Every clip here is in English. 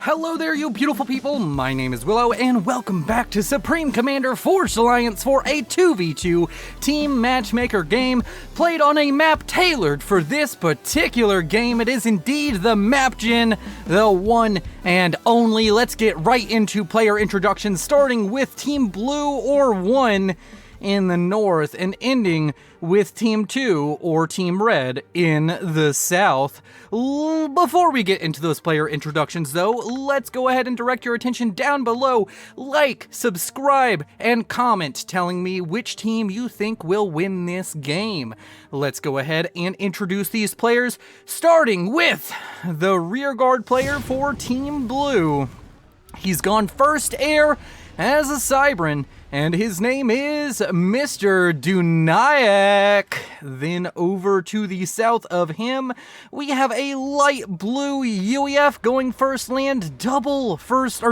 Hello there, you beautiful people. My name is Willow, and welcome back to Supreme Commander Forged Alliance for a 2v2 team matchmaker game played on a map tailored for this particular game. It is indeed the Map Gen, the one and only. Let's get right into player introductions, starting with Team Blue or 1 in the north and ending with Team 2 or Team Red in the south. Before we get into those player introductions though, let's go ahead and direct your attention down below. Like, subscribe, and comment telling me which team you think will win this game. Let's go ahead and introduce these players, starting with the rearguard player for Team Blue. He's gone first air as a Cybran, and his name is Mr. Duality. Then over to the south of him, we have a light blue UEF going first land, first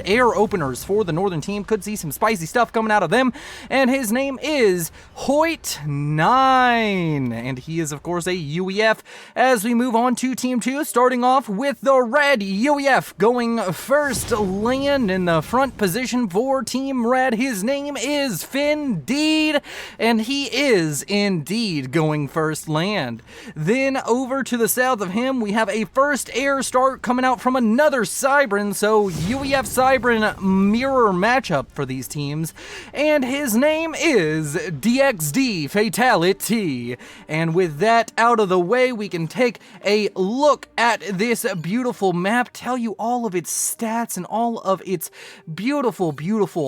air openers for the northern team. Could see some spicy stuff coming out of them, and his name is Hoyt9, and he is of course a UEF. As we move on to Team 2, starting off with the red UEF going first land in the front position for Team Red. His name is Findeed, and he is indeed going first land. Then over to the south of him, we have a first air start coming out from another Cybran, so UEF Cybran mirror matchup for these teams, and his name is DXD Fatality. And with that out of the way, we can take a look at this beautiful map, tell you all of its stats and all of its beautiful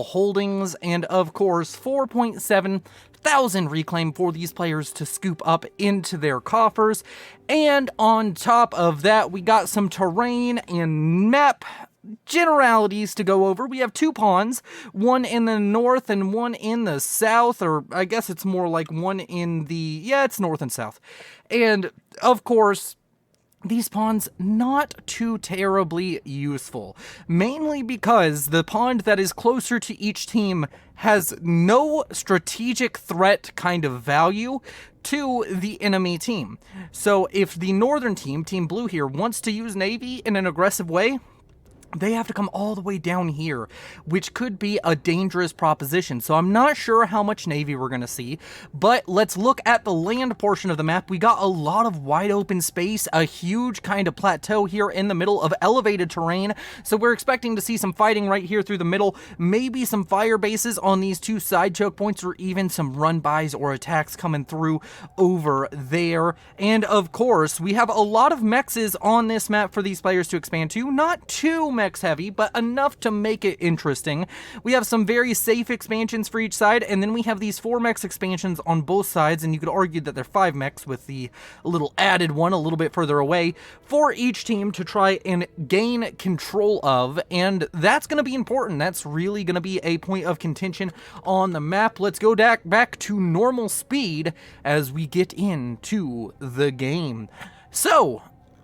holdings, and of course 4.7 thousand reclaim for these players to scoop up into their coffers. And on top of that, we got some terrain and map generalities to go over. We have 2 pawns, one in the north and one in the south, or I guess it's more like one in the, it's north and south. And of course, these pawns not too terribly useful, mainly because the pawn that is closer to each team has no strategic threat kind of value to the enemy team. So if the northern team, Team Blue here, wants to use Navy in an aggressive way, they have to come all the way down here, which could be a dangerous proposition. So I'm not sure how much Navy we're going to see, but let's look at the land portion of the map. We got a lot of wide open space, a huge kind of plateau here in the middle of elevated terrain. So we're expecting to see some fighting right here through the middle, maybe some fire bases on these 2 side choke points, or even some run-bys or attacks coming through over there. And of course, we have a lot of mexes on this map for these players to expand to. Not too mex heavy, but enough to make it interesting. We have some very safe expansions for each side, and then we have these 4 mex expansions on both sides, and you could argue that they're 5 mex with the little added one a little bit further away for each team to try and gain control of, and that's going to be important. That's really going to be a point of contention on the map. Let's go back to normal speed as we get into the game. So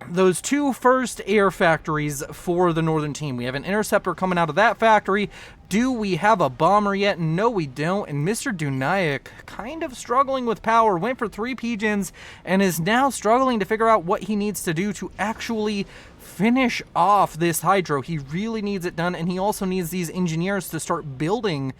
those 2 first air factories for the northern team. We have an interceptor coming out of that factory. Do we have a bomber yet? No, we don't. And Mr. Duality, kind of struggling with power, went for 3 pigeons and is now struggling to figure out what he needs to do to actually finish off this hydro. He really needs it done, and he also needs these engineers to start building.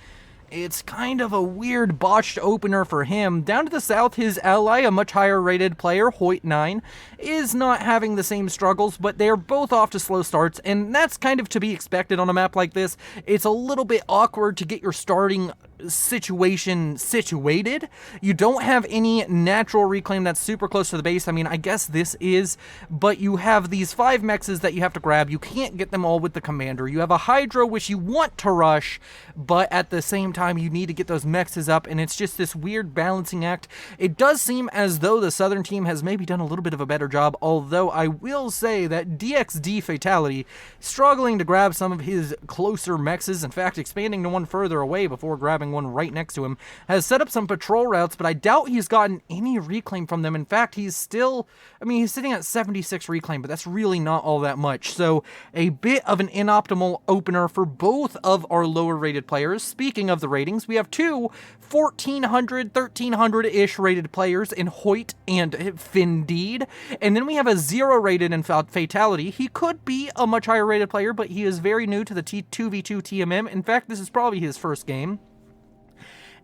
It's kind of a weird botched opener for him. Down to the south, his ally, a much higher rated player, Hoyt9, is not having the same struggles, but they're both off to slow starts, and that's kind of to be expected on a map like this. It's a little bit awkward to get your starting situation situated. You don't have any natural reclaim that's super close to the base. I mean, I guess this is, but you have these 5 mexes that you have to grab. You can't get them all with the commander. You have a hydro which you want to rush, but at the same time you need to get those mexes up, and it's just this weird balancing act. It does seem as though the southern team has maybe done a little bit of a better job, although I will say that DXD Fatality struggling to grab some of his closer mexes, in fact expanding to one further away before grabbing one right next to him, has set up some patrol routes, but I doubt he's gotten any reclaim from them. In fact, he's still, I mean, he's sitting at 76 reclaim, but that's really not all that much. So a bit of an inoptimal opener for both of our lower rated players. Speaking of the ratings, we have two 1400, 1300-ish rated players in Hoyt and Findeed, and then we have a 0 rated in Fatality. He could be a much higher rated player, but he is very new to the 2v2 TMM. In fact, this is probably his first game.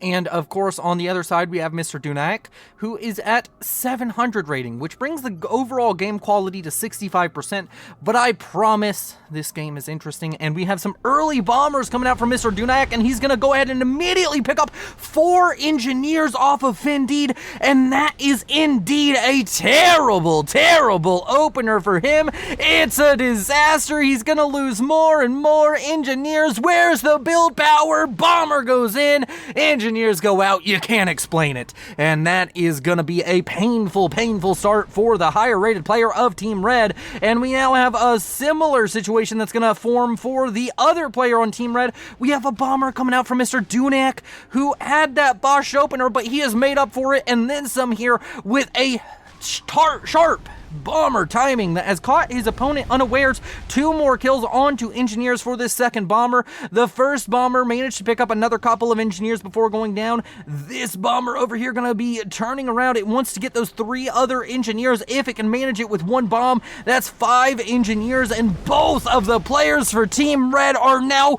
And of course, on the other side, we have Mr. Dunak, who is at 700 rating, which brings the overall game quality to 65%. But I promise this game is interesting, and we have some early bombers coming out from Mr. Dunak, and he's going to go ahead and immediately pick up 4 engineers off of Findeed, and that is indeed a terrible, terrible opener for him. It's a disaster. He's going to lose more and more engineers. Where's the build power? Bomber goes in, engineers go out. You can't explain it. And that is going to be a painful, painful start for the higher rated player of Team Red. And we now have a similar situation that's going to form for the other player on Team Red. We have a bomber coming out from Mr. Dunak, who had that Bosch opener, but he has made up for it and then some here with a sharp bomber timing that has caught his opponent unawares. 2 more kills onto engineers for this second bomber. The first bomber managed to pick up another couple of engineers before going down. This bomber over here gonna be turning around. It wants to get those 3 other engineers. If it can manage it with 1 bomb, that's 5 engineers, and both of the players for Team Red are now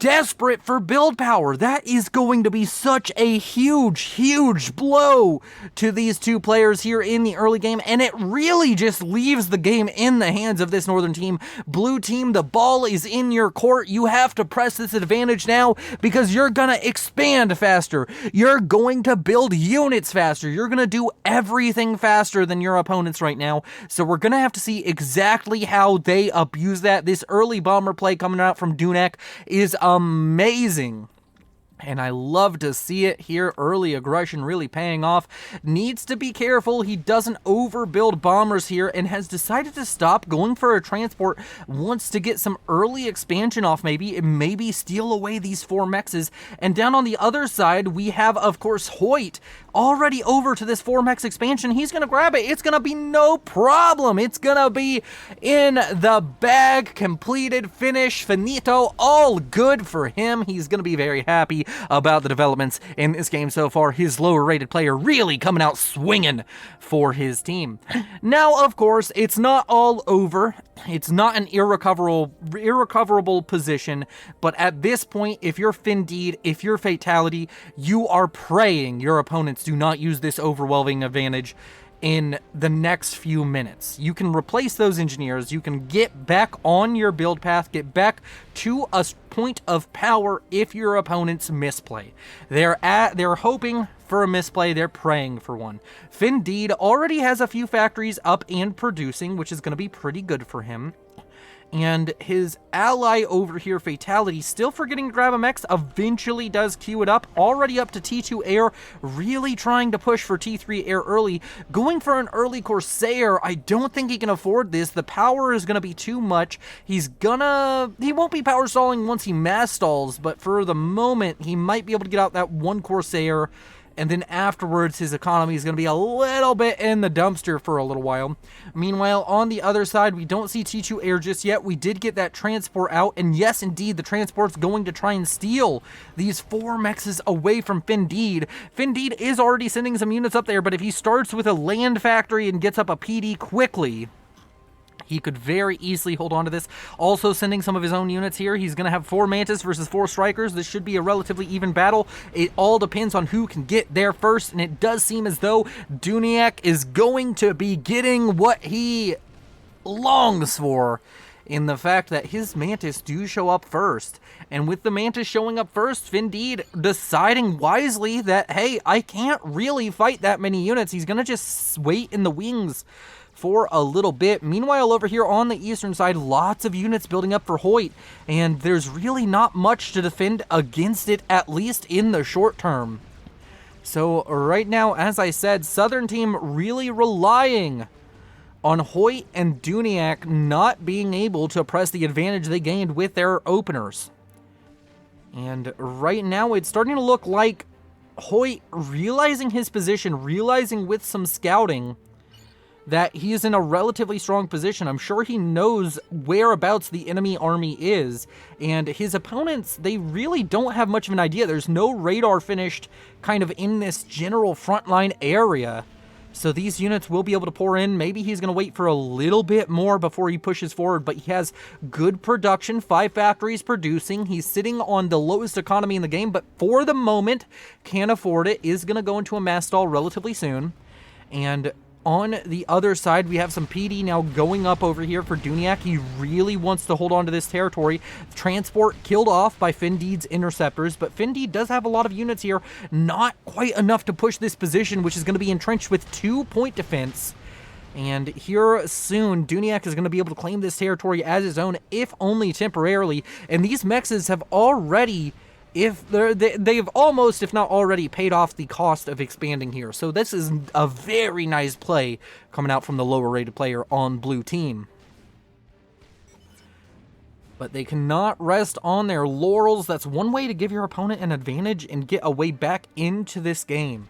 desperate for build power. That is going to be such a huge, huge blow to these 2 players here in the early game, and it really just leaves the game in the hands of this Northern team. Blue team, the ball is in your court. You have to press this advantage now because you're gonna expand faster. You're going to build units faster. You're gonna do everything faster than your opponents right now. So we're gonna have to see exactly how they abuse that. This early bomber play coming out from Dunak is amazing, and I love to see it here. Early aggression really paying off. Needs to be careful he doesn't overbuild bombers here, and has decided to stop going for a transport. Wants to get some early expansion off, maybe steal away these 4 mexes. And down on the other side, we have, of course, Hoyt already over to this 4 mex expansion. He's gonna grab it. It's gonna be no problem. It's gonna be in the bag, completed, finish, finito, all good for him. He's gonna be very happy about the developments in this game so far. His lower rated player really coming out swinging for his team. Now, of course, it's not all over. It's not an irrecoverable position, but at this point, if you're Findeed, if you're Fatality, you are praying your opponents do not use this overwhelming advantage in the next few minutes. You can replace those engineers. You can get back on your build path, get back to a point of power if your opponents misplay. They're hoping for a misplay. They're praying for one. Findeed already has a few factories up and producing, which is going to be pretty good for him. And his ally over here, Fatality, still forgetting to grab a mech, eventually does queue it up, already up to T2 Air, really trying to push for T3 Air early, going for an early Corsair. I don't think he can afford this. The power is going to be too much. He won't be power stalling once he mass stalls, but for the moment, he might be able to get out that 1 Corsair, and then afterwards his economy is going to be a little bit in the dumpster for a little while. Meanwhile, on the other side, we don't see T2 Air just yet. We did get that transport out, and yes, indeed, the transport's going to try and steal these 4 mexes away from Findeed. Findeed is already sending some units up there, but if he starts with a land factory and gets up a PD quickly, he could very easily hold on to this. Also sending some of his own units here. He's going to have 4 Mantis versus 4 Strikers. This should be a relatively even battle. It all depends on who can get there first, and it does seem as though Dunak is going to be getting what he longs for, in the fact that his Mantis do show up first. And with the Mantis showing up first, Findeed deciding wisely that, hey, I can't really fight that many units. He's going to just wait in the wings for a little bit. Meanwhile, over here on the eastern side, lots of units building up for Hoyt, and there's really not much to defend against it, at least in the short term. So right now, as I said, Southern team really relying on Hoyt and Dunak not being able to press the advantage they gained with their openers. And right now, it's starting to look like Hoyt, realizing his position, realizing with some scouting that he is in a relatively strong position. I'm sure he knows whereabouts the enemy army is, and his opponents, they really don't have much of an idea. There's no radar finished kind of in this general frontline area. So these units will be able to pour in. Maybe he's going to wait for a little bit more before he pushes forward, but he has good production, 5 factories producing. He's sitting on the lowest economy in the game, but for the moment, can't afford it, is going to go into a mass stall relatively soon. And on the other side, we have some PD now going up over here for Duniak. He really wants to hold on to this territory. Transport killed off by Findeed's interceptors, but Findeed does have a lot of units here. Not quite enough to push this position, which is going to be entrenched with 2-point defense. And here soon, Duniak is going to be able to claim this territory as his own, if only temporarily. And these mexes have already... they've almost, if not already, paid off the cost of expanding here. So this is a very nice play coming out from the lower rated player on blue team. But they cannot rest on their laurels. That's one way to give your opponent an advantage and get a way back into this game,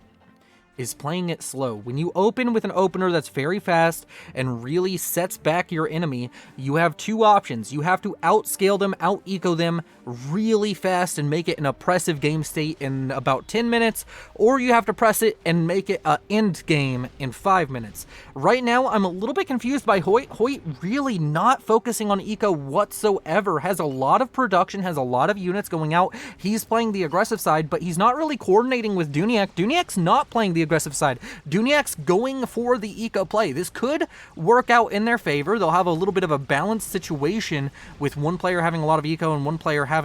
is playing it slow. When you open with an opener that's very fast and really sets back your enemy, you have 2 options. You have to outscale them, out-eco them really fast and make it an oppressive game state in about 10 minutes, or you have to press it and make it an end game in 5 minutes. Right now, I'm a little bit confused by Hoyt. Hoyt really not focusing on eco whatsoever, has a lot of production, has a lot of units going out. He's playing the aggressive side, but he's not really coordinating with Duniak. Duniak's not playing the aggressive side. Duniak's going for the eco play. This could work out in their favor. They'll have a little bit of a balanced situation with one player having a lot of eco and one player having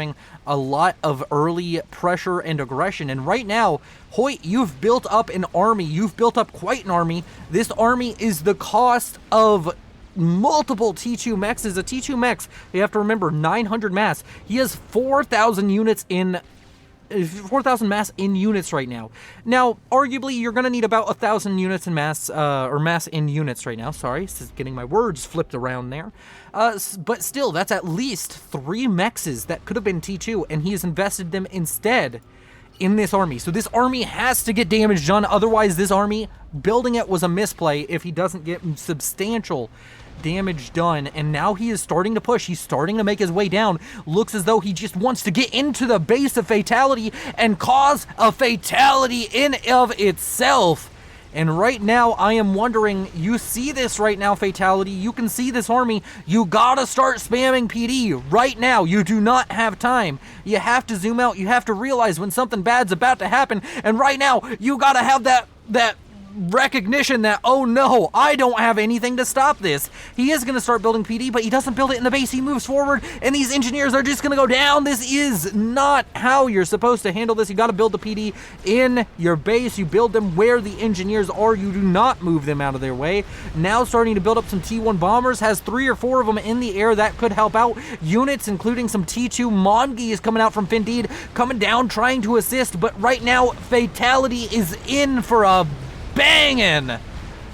a lot of early pressure and aggression. And right now, Hoyt, you've built up an army. You've built up quite an army. This army is the cost of multiple T2 mexes. A T2 mex, you have to remember, 900 mass. He has 4,000 units in 4,000 mass in units right now. Now, arguably, you're going to need about 1,000 units in mass, or mass in units right now. Sorry, this is getting my words flipped around there. But still, that's at least 3 mexes that could have been T2, and he has invested them instead in this army. So this army has to get damage done. Otherwise, this army, building it was a misplay if he doesn't get substantial damage done. And now he is starting to push. He's starting to make his way down. Looks as though he just wants to get into the base of Fatality and cause a fatality in of itself. And right now, I am wondering, you see this right now, Fatality. You can see this army. You gotta start spamming PD right now. You do not have time. You have to zoom out. You have to realize when something bad's about to happen. And right now, you gotta have that recognition that, oh no, I don't have anything to stop this. He is going to start building PD, but he doesn't build it in the base. He moves forward, and these engineers are just going to go down. This is not how you're supposed to handle this. You got to build the PD in your base. You build them where the engineers are. You do not move them out of their way. Now starting to build up some T1 bombers. Has 3 or 4 of them in the air. That could help out. Units, including some T2 Mongees coming out from Findeed, coming down, trying to assist, but right now, Fatality is in for a banging.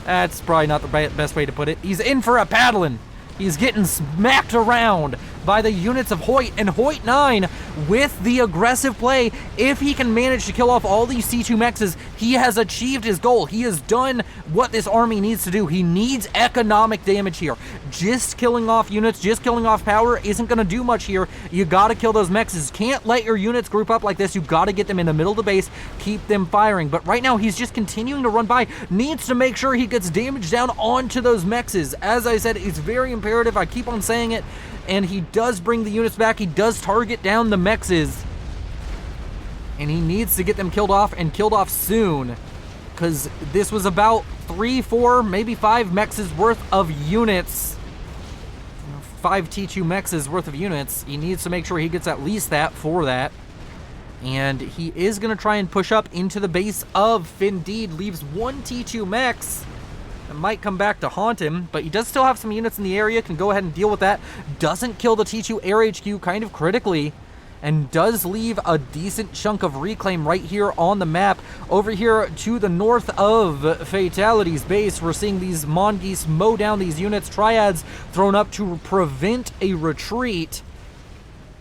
That's probably not the best way to put it. He's in for a paddling. He's getting smacked around by the units of Hoyt, and Hoyt 9 with the aggressive play. If he can manage to kill off all these C2 mexes, he has achieved his goal. He has done what this army needs to do. He needs economic damage here. Just killing off units, just killing off power isn't going to do much here. You got to kill those mexes. Can't let your units group up like this. You got to get them in the middle of the base, keep them firing. But right now, he's just continuing to run by. Needs to make sure he gets damage down onto those mexes. As I said, it's very imperative. I keep on saying it. And he does bring the units back. He does target down the mexes. And he needs to get them killed off, and killed off soon. Because this was about 3, 4, maybe 5 mexes worth of units. 5 T2 mexes worth of units. He needs to make sure he gets at least that for that. And he is going to try and push up into the base of Findeed. Leaves 1 T2 mex. It might come back to haunt him, but he does still have some units in the area, can go ahead and deal with that. Doesn't kill the T2 Air HQ kind of critically, and does leave a decent chunk of reclaim right here on the map. Over here to the north of Fatality's base, we're seeing these Mongees mow down these units. Triads thrown up to prevent a retreat.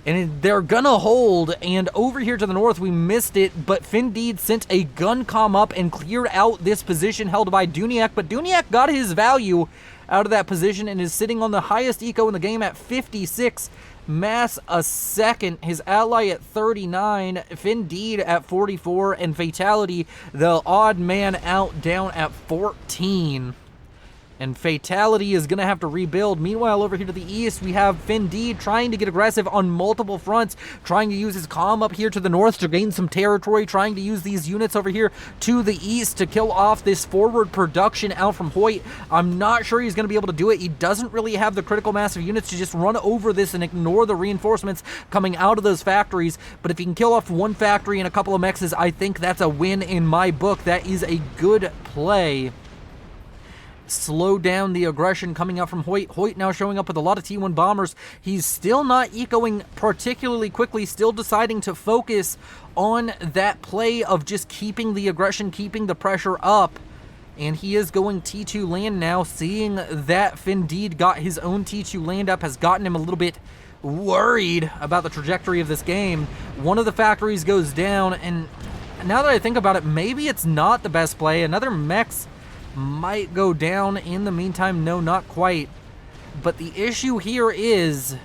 And they're gonna hold, and over here to the north, we missed it, but Findeed sent a gun comm up and cleared out this position held by Duniak, but Duniak got his value out of that position and is sitting on the highest eco in the game at 56 mass a second. His ally at 39, Findeed at 44, and Fatality, the odd man out, down at 14. And Fatality is going to have to rebuild. Meanwhile, over here to the east, we have Findeed trying to get aggressive on multiple fronts, trying to use his comm up here to the north to gain some territory, trying to use these units over here to the east to kill off this forward production out from Hoyt. I'm not sure he's going to be able to do it. He doesn't really have the critical mass of units to just run over this and ignore the reinforcements coming out of those factories. But if he can kill off one factory and a couple of mexes, I think that's a win in my book. That is a good play. Slow down the aggression coming out from Hoyt. Hoyt now showing up with a lot of T1 bombers. He's still not ecoing particularly quickly, still deciding to focus on that play of just keeping the aggression, keeping the pressure up. And he is going T2 land now, seeing that Findeed got his own T2 land up, has gotten him a little bit worried about the trajectory of this game. One of the factories goes down, and now that I think about it, maybe it's not the best play. Another mech's might go down in the meantime. No, not quite. But the issue here is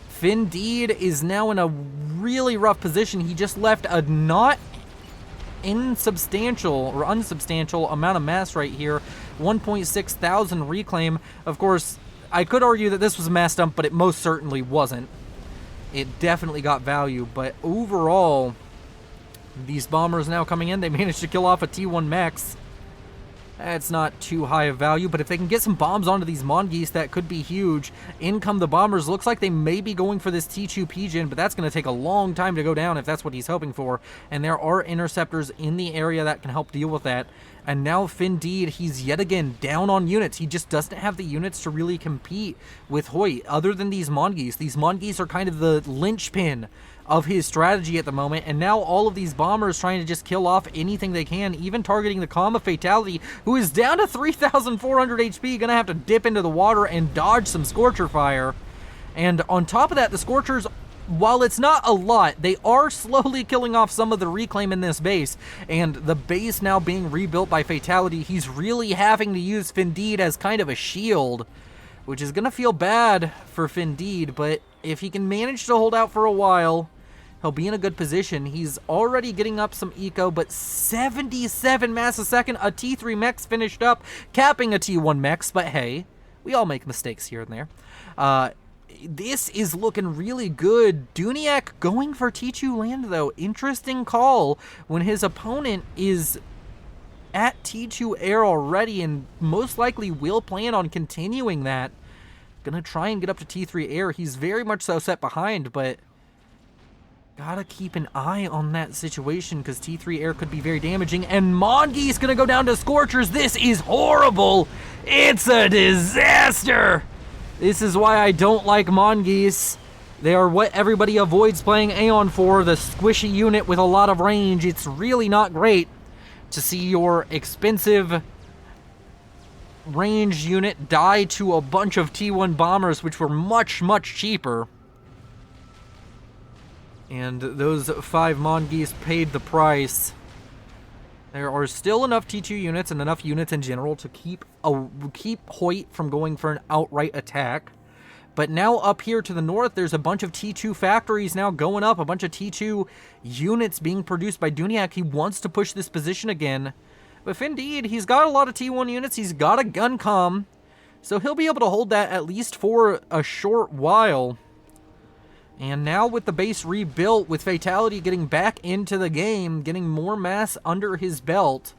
Findeed is now in a really rough position. He just left a not insubstantial or unsubstantial amount of mass right here. 1.6 thousand reclaim. Of course, I could argue that this was a mass dump, but it most certainly wasn't. It definitely got value, but overall, these bombers now coming in, they managed to kill off a T1 Mex. That's not too high of value, but if they can get some bombs onto these Mongoose, that could be huge. In come the bombers. Looks like they may be going for this T2 Pigeon, but that's going to take a long time to go down if that's what he's hoping for. And there are interceptors in the area that can help deal with that. And now Findeed, he's yet again down on units. He just doesn't have the units to really compete with Hoyt, other than these Mongoose. These Mongoose are kind of the linchpin of his strategy at the moment, and now all of these bombers trying to just kill off anything they can, even targeting the comm of Fatality, who is down to 3,400 HP, gonna have to dip into the water and dodge some Scorcher fire. And on top of that, the Scorchers, while it's not a lot, they are slowly killing off some of the reclaim in this base, and the base now being rebuilt by Fatality, he's really having to use Findeed as kind of a shield, which is gonna feel bad for Findeed, but if he can manage to hold out for a while, he'll be in a good position. He's already getting up some eco, but 77 mass a second. A T3 Mex finished up, capping a T1 Mex, but hey, we all make mistakes here and there. This is looking really good. Duniak going for T2 land, though. Interesting call when his opponent is at T2 air already and most likely will plan on continuing that. Gonna try and get up to T3 air. He's very much so set behind, but gotta keep an eye on that situation because T3 air could be very damaging. And Mongee's gonna go down to Scorchers. This is horrible. It's a disaster. This is why I don't like Mongoose. They are what everybody avoids playing Aeon for, the squishy unit with a lot of range. It's really not great to see your expensive range unit die to a bunch of T1 bombers, which were much, much cheaper. And those 5 Mongoose paid the price. There are still enough T2 units and enough units in general to keep Hoyt from going for an outright attack. But now up here to the north, there's a bunch of T2 factories now going up, a bunch of T2 units being produced by Duniak. He wants to push this position again. But Findeed, he's got a lot of T1 units, he's got a gun comm, so he'll be able to hold that at least for a short while. And now with the base rebuilt, with Fatality getting back into the game, getting more mass under his belt,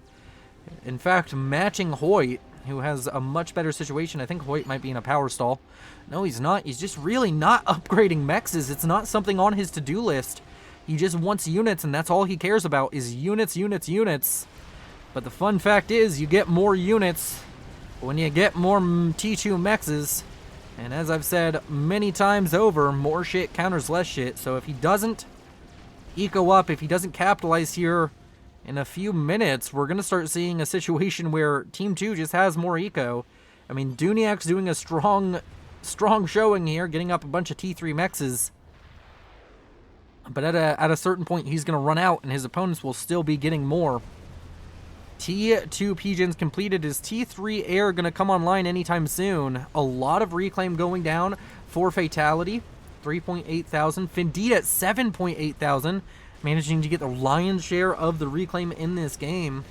in fact, matching Hoyt, who has a much better situation. I think Hoyt might be in a power stall. No, he's not. He's just really not upgrading mexes. It's not something on his to-do list. He just wants units, and that's all he cares about is units, units, units. But the fun fact is, you get more units when you get more T2 mexes. And as I've said many times over, more shit counters less shit. So if he doesn't eco up, if he doesn't capitalize here in a few minutes, we're going to start seeing a situation where Team 2 just has more eco. I mean, Duniak's doing a strong showing here, getting up a bunch of T3 mexes. But at a certain point, he's going to run out, and his opponents will still be getting more. T2 P-Gens completed. Is T3 Air going to come online anytime soon? A lot of reclaim going down for Fatality. 3.8 thousand. Findeed at 7.8 thousand. Managing to get the lion's share of the reclaim in this game.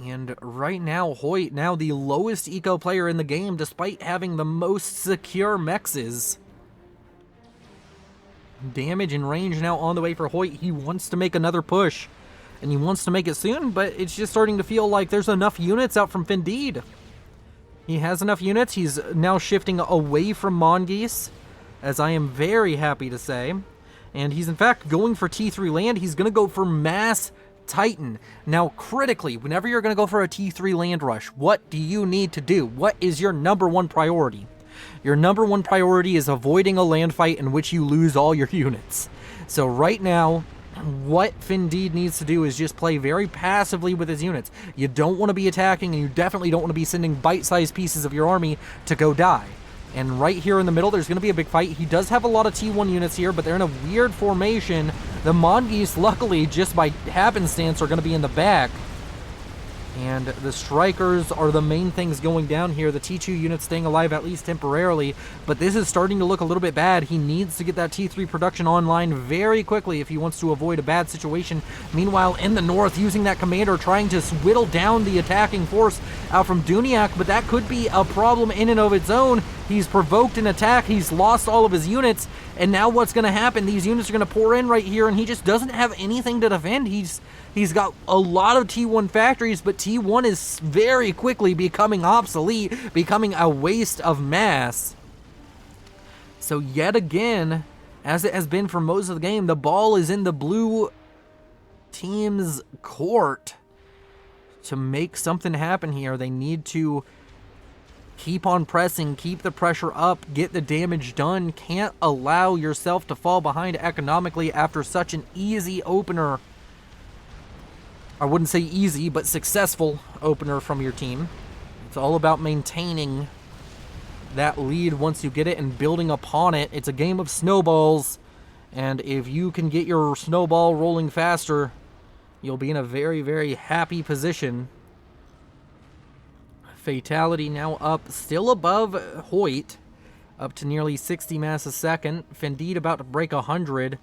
And right now, Hoyt, now the lowest eco player in the game, despite having the most secure mexes. Damage and range now on the way for Hoyt. He wants to make another push, and he wants to make it soon, but it's just starting to feel like there's enough units out from Findeed. He has enough units. He's now shifting away from Mongoose, as I am very happy to say. And he's in fact going for T3 land. He's going to go for Mass Titan. Now, critically, whenever you're going to go for a T3 land rush, what do you need to do? What is your number one priority? Your number one priority is avoiding a land fight in which you lose all your units. So right now, what Findeed needs to do is just play very passively with his units. You don't want to be attacking, and you definitely don't want to be sending bite-sized pieces of your army to go die. And right here in the middle, there's going to be a big fight. He does have a lot of T1 units here, but they're in a weird formation. The Mongoose, luckily, just by happenstance, are going to be in the back. And the strikers are the main things going down here. The T2 units staying alive at least temporarily. But this is starting to look a little bit bad. He needs to get that T3 production online very quickly if he wants to avoid a bad situation. Meanwhile, in the north, using that commander, trying to whittle down the attacking force out from Duniak. But that could be a problem in and of its own. He's provoked an attack. He's lost all of his units. And now what's going to happen? These units are going to pour in right here, and he just doesn't have anything to defend. He's got a lot of T1 factories, but T1 is very quickly becoming obsolete, becoming a waste of mass. So yet again, as it has been for most of the game, the ball is in the blue team's court to make something happen here. They need to keep on pressing, keep the pressure up, get the damage done. Can't allow yourself to fall behind economically after such an easy opener. I wouldn't say easy, but successful opener from your team. It's all about maintaining that lead once you get it and building upon it. It's a game of snowballs, and if you can get your snowball rolling faster, you'll be in a very, very happy position. Fatality now up, still above Hoyt, up to nearly 60 mass a second. Findeed about to break 100.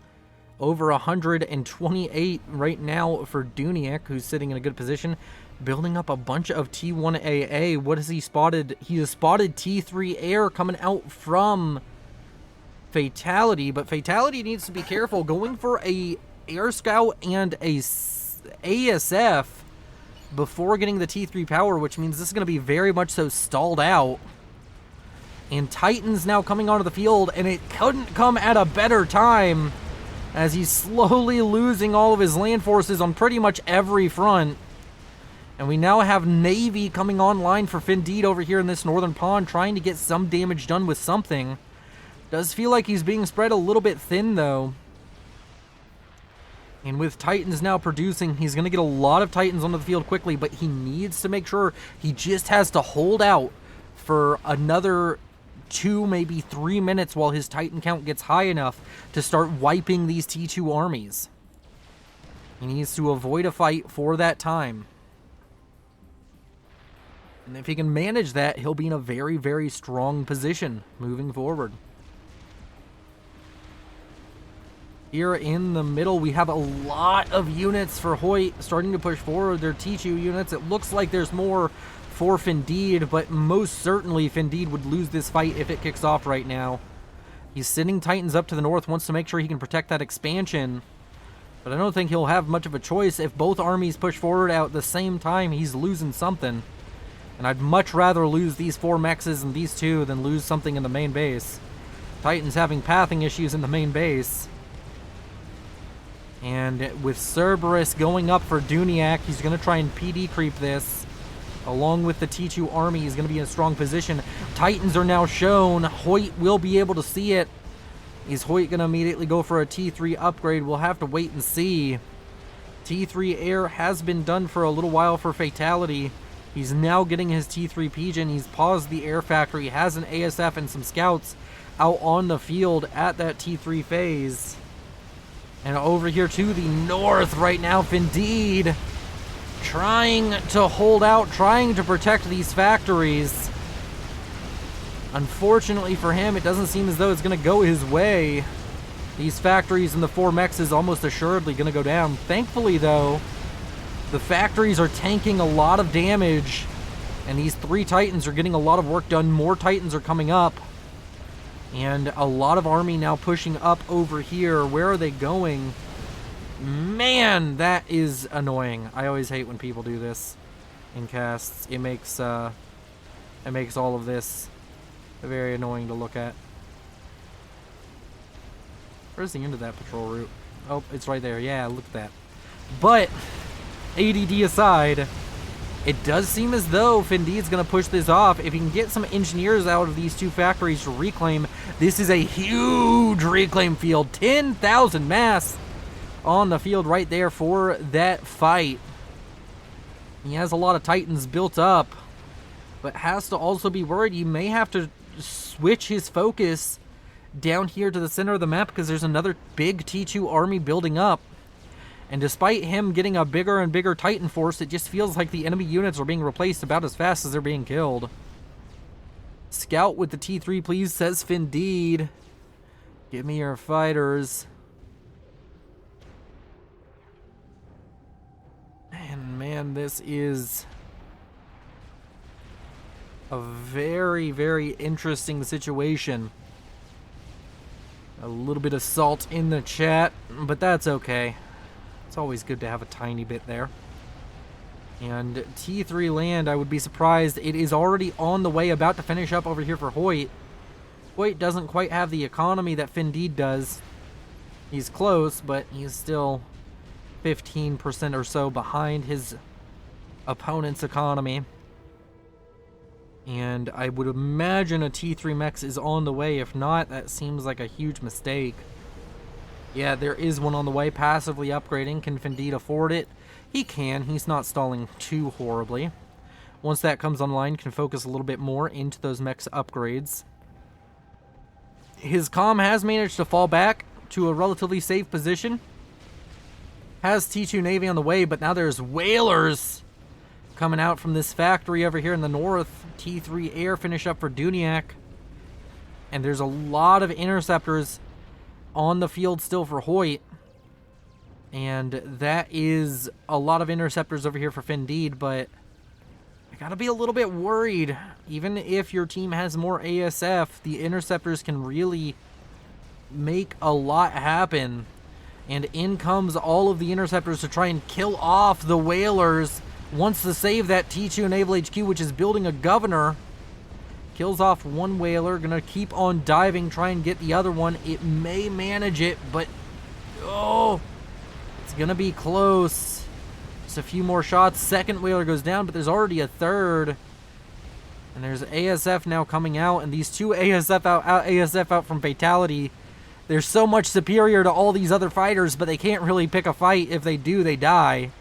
Over 128 right now for Duniak, who's sitting in a good position. Building up a bunch of T1AA. What has he spotted? He has spotted T3 Air coming out from Fatality, but Fatality needs to be careful. Going for a Air Scout and a ASF before getting the T3 power, which means this is going to be very much so stalled out. And Titan's now coming onto the field, and it couldn't come at a better time, as he's slowly losing all of his land forces on pretty much every front. And we now have Navy coming online for Findeed over here in this northern pond, trying to get some damage done with something. Does feel like he's being spread a little bit thin, though. And with Titans now producing, he's going to get a lot of Titans onto the field quickly, but he needs to make sure he just has to hold out for another 2, maybe 3 minutes while his Titan count gets high enough to start wiping these T2 armies. He needs to avoid a fight for that time. And if he can manage that, he'll be in a very, very strong position moving forward. Here in the middle, we have a lot of units for Hoyt starting to push forward their T2 units. It looks like there's more for Findeed, but most certainly Findeed would lose this fight if it kicks off right now. He's sending Titans up to the north, wants to make sure he can protect that expansion, but I don't think he'll have much of a choice. If both armies push forward at the same time, he's losing something. And I'd much rather lose these 4 mexes and these 2 than lose something in the main base. Titan's having pathing issues in the main base. And with Cerberus going up for Duniak, he's going to try and PD creep this. Along with the T2 army, he's going to be in a strong position. Titans are now shown. Hoyt will be able to see it. Is Hoyt going to immediately go for a T3 upgrade? We'll have to wait and see. T3 Air has been done for a little while for Fatality. He's now getting his T3 Pigeon. He's paused the air factory. He has an ASF and some scouts out on the field at that T3 phase. And over here to the north right now, Findeed trying to hold out, trying to protect these factories. Unfortunately for him, it doesn't seem as though it's going to go his way. These factories and the 4 mechs is almost assuredly going to go down. Thankfully, though, the factories are tanking a lot of damage, and these 3 Titans are getting a lot of work done. More Titans are coming up, and a lot of army now pushing up over here. Where are they going? Man, that is annoying. I always hate when people do this in casts. It makes all of this very annoying to look at. Where's the end of that patrol route? Oh, it's right there. Yeah, look at that. But ADD aside, it does seem as though Findeed's going to push this off. If he can get some engineers out of these 2 factories to reclaim, this is a huge reclaim field. 10,000 mass on the field right there for that fight. He has a lot of Titans built up, but has to also be worried. He may have to switch his focus down here to the center of the map because there's another big T2 army building up. And despite him getting a bigger and bigger Titan force, it just feels like the enemy units are being replaced about as fast as they're being killed. Scout with the T3, please, says Findeed. Give me your fighters. And man, this is a very, very interesting situation. A little bit of salt in the chat, but that's okay. It's always good to have a tiny bit there. And T3 land, I would be surprised. It is already on the way, about to finish up over here for Hoyt. Hoyt doesn't quite have the economy that Findeed does. He's close, but he's still 15% or so behind his opponent's economy. And I would imagine a T3 mech is on the way. If not, that seems like a huge mistake. Yeah, there is one on the way, passively upgrading. Can Findeed afford it? He can. He's not stalling too horribly. Once that comes online, can focus a little bit more into those mechs upgrades. His comm has managed to fall back to a relatively safe position. Has T2 Navy on the way, but now there's whalers coming out from this factory over here in the north. T3 air finish up for Duniak. And there's a lot of interceptors on the field still for Hoyt. And that is a lot of interceptors over here for Findeed, but I gotta be a little bit worried. Even if your team has more ASF, the interceptors can really make a lot happen. And in comes all of the interceptors to try and kill off the whalers. Wants to save that T2 Naval HQ, which is building a governor. Kills off one whaler. Gonna keep on diving, try and get the other one. It may manage it, but oh, it's gonna be close. Just a few more shots. Second whaler goes down, but there's already a third. And there's ASF now coming out, and these 2 ASF out from Fatality. They're so much superior to all these other fighters, but they can't really pick a fight. If they do, they die.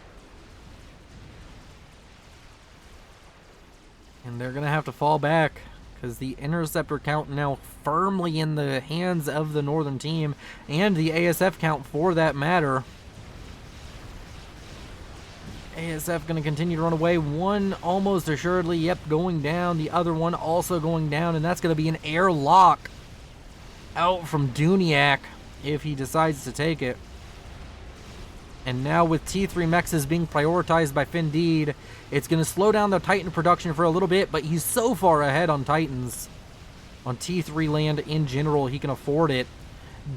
And they're going to have to fall back because the interceptor count now firmly in the hands of the northern team, and the ASF count for that matter. ASF going to continue to run away. One almost assuredly, yep, going down. The other one also going down, and that's going to be an airlock out from Duniak if he decides to take it. And now with T3 mechs being prioritized by Findeed, it's going to slow down the Titan production for a little bit, but he's so far ahead on Titans. On T3 land in general, he can afford it.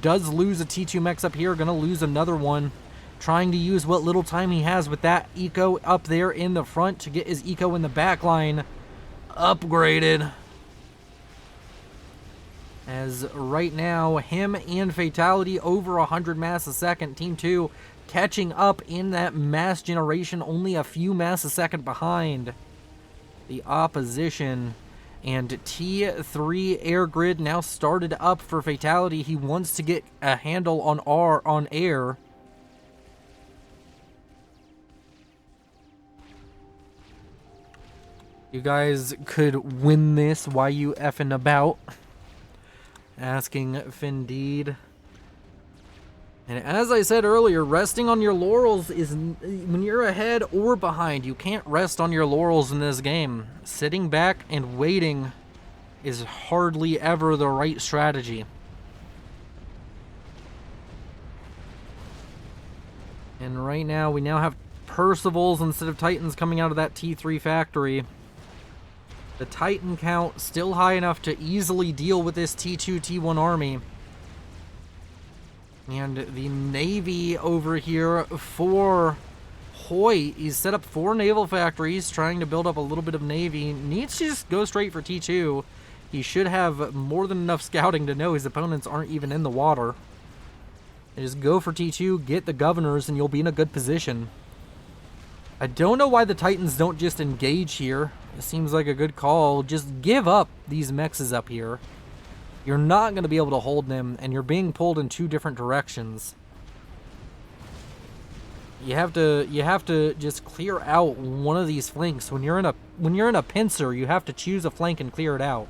Does lose a T2 mechs up here, going to lose another one. Trying to use what little time he has with that eco up there in the front to get his eco in the back line upgraded. As right now, him and Fatality over 100 mass a second. Team 2 catching up in that mass generation, only a few mass a second behind the opposition. And T3 air grid now started up for Fatality. He wants to get a handle on air. You guys could win this. Why you effing about? Asking Findeed. And as I said earlier, resting on your laurels is when you're ahead or behind. You can't rest on your laurels in this game. Sitting back and waiting is hardly ever the right strategy. And right now, we now have Percivals instead of Titans coming out of that T3 factory. The Titan count still high enough to easily deal with this T2, T1 army. And the Navy over here for Hoyt, he's set up 4 naval factories, trying to build up a little bit of Navy. Needs to just go straight for T2. He should have more than enough scouting to know his opponents aren't even in the water. And just go for T2, get the governors, and you'll be in a good position. I don't know why the Titans don't just engage here. It seems like a good call. Just give up these mexes up here. You're not going to be able to hold them, and you're being pulled in 2 different directions. You have to just clear out one of these flanks. When you're in a pincer, you have to choose a flank and clear it out.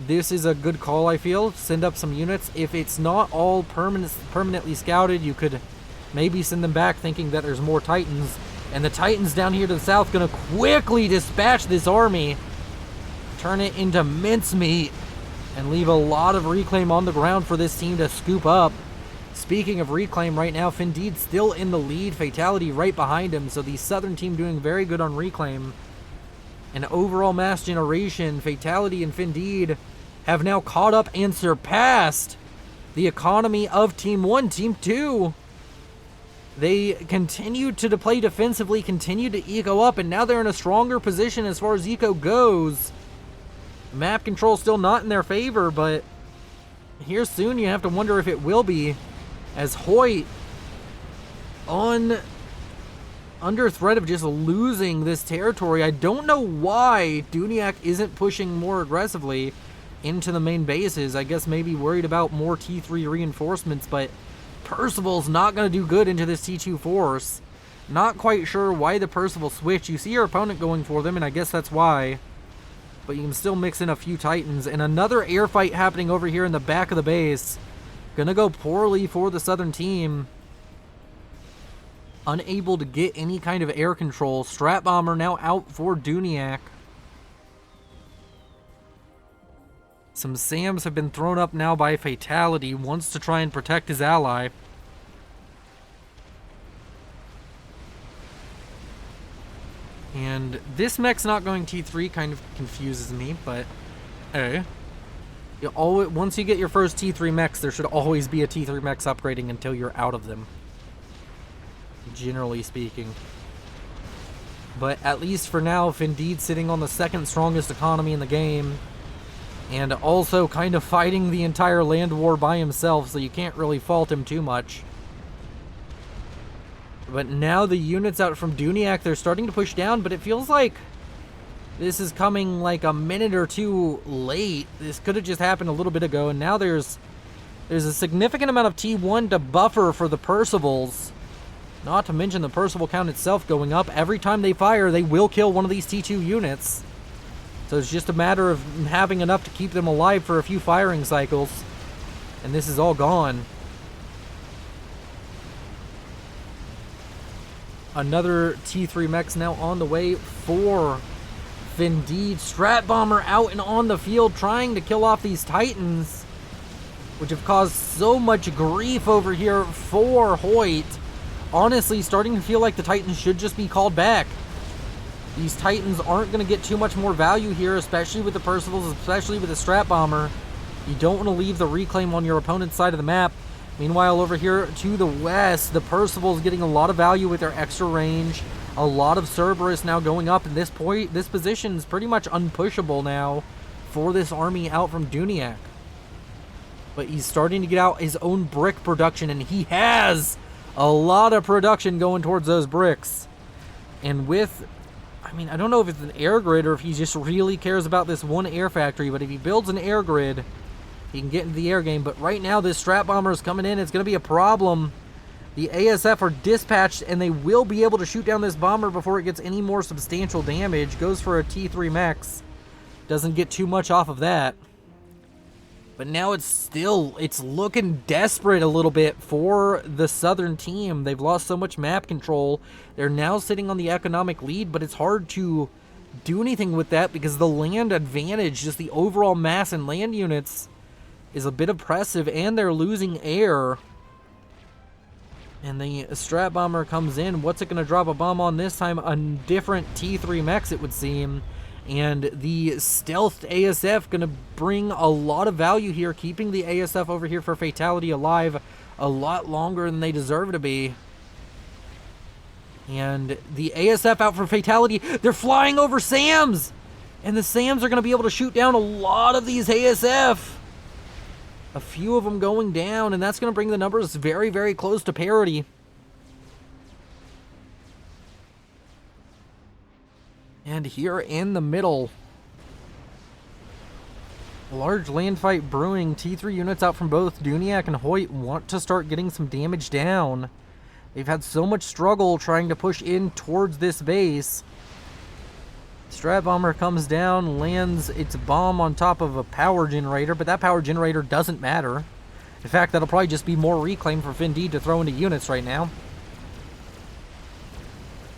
This is a good call, I feel. Send up some units. If it's not all permanently scouted, you could maybe send them back thinking that there's more Titans. And the Titans down here to the south going to quickly dispatch this army, turn it into mincemeat, and leave a lot of reclaim on the ground for this team to scoop up. Speaking of reclaim, right now, Findeed still in the lead. Fatality right behind him, so the southern team doing very good on reclaim. And overall mass generation, Fatality and Findeed have now caught up and surpassed the economy of Team 1, Team 2. They continued to play defensively, continued to eco up, and now they're in a stronger position as far as eco goes. Map control still not in their favor, but here soon you have to wonder if it will be, as Hoyt under threat of just losing this territory. I don't know why Duniak isn't pushing more aggressively into the main bases. I guess maybe worried about more T3 reinforcements, but Percival's not going to do good into this T2 force. Not quite sure why the Percival switch. You see your opponent going for them, and I guess that's why. But you can still mix in a few Titans. And another air fight happening over here in the back of the base. Gonna go poorly for the southern team. Unable to get any kind of air control. Strat Bomber now out for Duniak. Some SAMs have been thrown up now by Fatality. Wants to try and protect his ally. And this mech's not going T3 kind of confuses me, but hey. Once you get your first T3 mechs, there should always be a T3 mechs upgrading until you're out of them. Generally speaking. But at least for now, Findeed sitting on the second strongest economy in the game. And also kind of fighting the entire land war by himself, so you can't really fault him too much. But now the units out from Duniak, they're starting to push down, but it feels like this is coming like a minute or two late. This could have just happened a little bit ago, and now there's a significant amount of T1 to buffer for the Percivals. Not to mention the Percival count itself going up. Every time they fire, they will kill one of these T2 units. So it's just a matter of having enough to keep them alive for a few firing cycles. And this is all gone. Another T3 mech's now on the way for Findeed. Strat Bomber out and on the field trying to kill off these Titans, which have caused so much grief over here for Hoyt. Honestly, starting to feel like the Titans should just be called back. These Titans aren't going to get too much more value here, especially with the Percivals, especially with the Strat Bomber. You don't want to leave the reclaim on your opponent's side of the map. Meanwhile, over here to the west, the Percival's getting a lot of value with their extra range. A lot of Cerberus now going up. At this point, this position is pretty much unpushable now for this army out from Duniak. But he's starting to get out his own brick production, and he has a lot of production going towards those bricks. And with, I mean, I don't know if it's an air grid or if he just really cares about this one air factory, but if he builds an air grid, he can get into the air game. But right now, this Strat Bomber is coming in. It's going to be a problem The ASF are dispatched, and they will be able to shoot down this bomber before it gets any more substantial damage. Goes for a T3 Mex. Doesn't get too much off of that. But now it's looking desperate a little bit for the Southern team. They've lost so much map control. They're now sitting on the economic lead, but it's hard to do anything with that because the land advantage, just the overall mass and land units, is a bit oppressive, and they're losing air. And the Strat Bomber comes in. What's it going to drop a bomb on this time? A different T3 Mex, it would seem. And the stealthed ASF going to bring a lot of value here, keeping the ASF over here for Fatality alive a lot longer than they deserve to be. And the ASF out for Fatality. They're flying over SAMs! And the SAMs are going to be able to shoot down a lot of these ASF. A few of them going down, and that's going to bring the numbers very, very close to parity. And here in the middle, a large land fight brewing. T3 units out from both Duniak and Hoyt want to start getting some damage down. They've had so much struggle trying to push in towards this base. Strat Bomber comes down, lands its bomb on top of a power generator, but that power generator doesn't matter. In fact, that'll probably just be more reclaim for Findeed to throw into units right now.